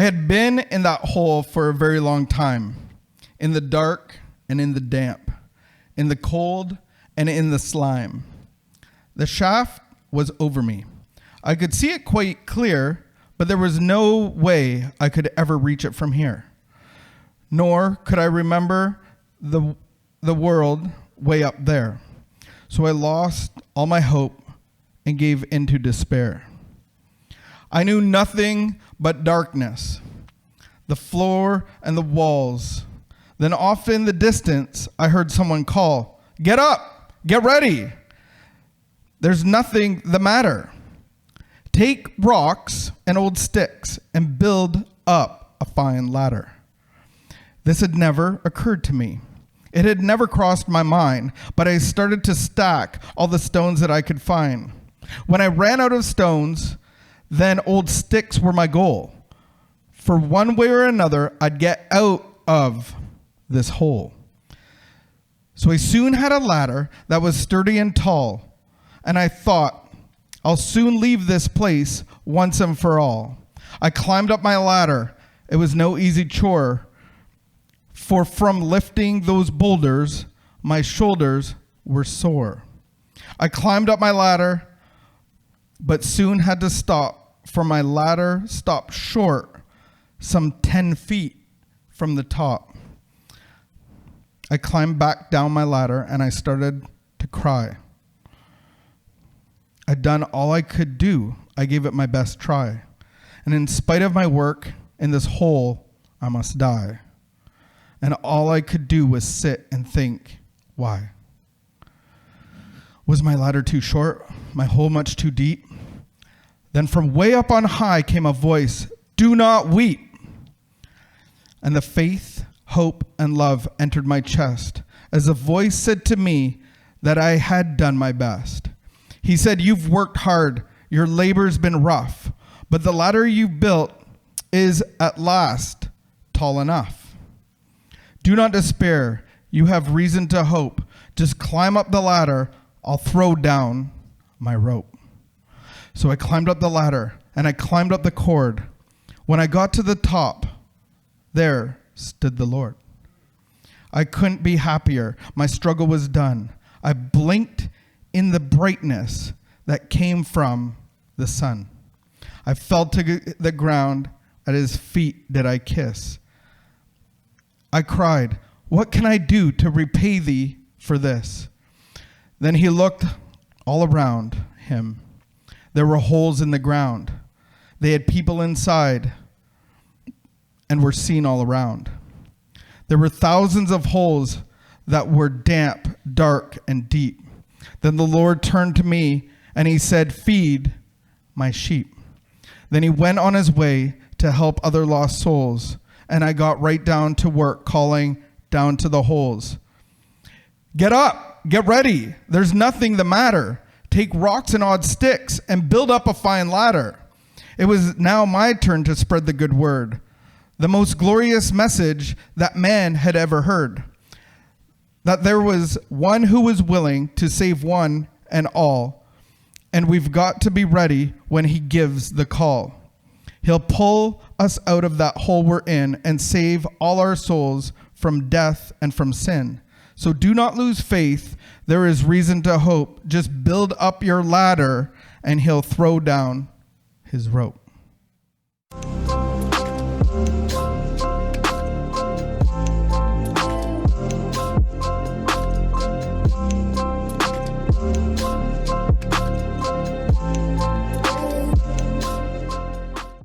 I had been in that hole for a very long time, in the dark and in the damp, in the cold and in the slime. The shaft was over me. I could see it quite clear, but there was no way I could ever reach it from here. Nor could I remember the world way up there. So I lost all my hope and gave into despair. I knew nothing but darkness, the floor and the walls. Then off in the distance, I heard someone call, "Get up, get ready. There's nothing the matter. Take rocks and old sticks and build up a fine ladder." This had never occurred to me. It had never crossed my mind, but I started to stack all the stones that I could find. When I ran out of stones, then old sticks were my goal. For one way or another, I'd get out of this hole. So I soon had a ladder that was sturdy and tall, and I thought, I'll soon leave this place once and for all. I climbed up my ladder. It was no easy chore, for from lifting those boulders, my shoulders were sore. I climbed up my ladder, but soon had to stop, for my ladder stopped short, some 10 feet from the top. I climbed back down my ladder and I started to cry. I'd done all I could do. I gave it my best try. And in spite of my work in this hole, I must die. And all I could do was sit and think, why? Was my ladder too short? My hole much too deep? Then from way up on high came a voice, "Do not weep." And the faith, hope, and love entered my chest as the voice said to me that I had done my best. He said, "You've worked hard. Your labor's been rough, but the ladder you've built is at last tall enough. Do not despair. You have reason to hope. Just climb up the ladder. I'll throw down my rope." So I climbed up the ladder and I climbed up the cord. When I got to the top, there stood the Lord. I couldn't be happier. My struggle was done. I blinked in the brightness that came from the sun. I fell to the ground. At his feet did I kiss. I cried, "What can I do to repay thee for this?" Then he looked all around him. There were holes in the ground. They had people inside and were seen all around. There were thousands of holes that were damp, dark, and deep. Then the Lord turned to me and he said, "Feed my sheep." Then he went on his way to help other lost souls. And I got right down to work, calling down to the holes, "Get up, get ready. There's nothing the matter. Take rocks and odd sticks and build up a fine ladder." It was now my turn to spread the good word, the most glorious message that man had ever heard, that there was one who was willing to save one and all, and we've got to be ready when he gives the call. He'll pull us out of that hole we're in and save all our souls from death and from sin. So do not lose faith. There is reason to hope. Just build up your ladder and he'll throw down his rope.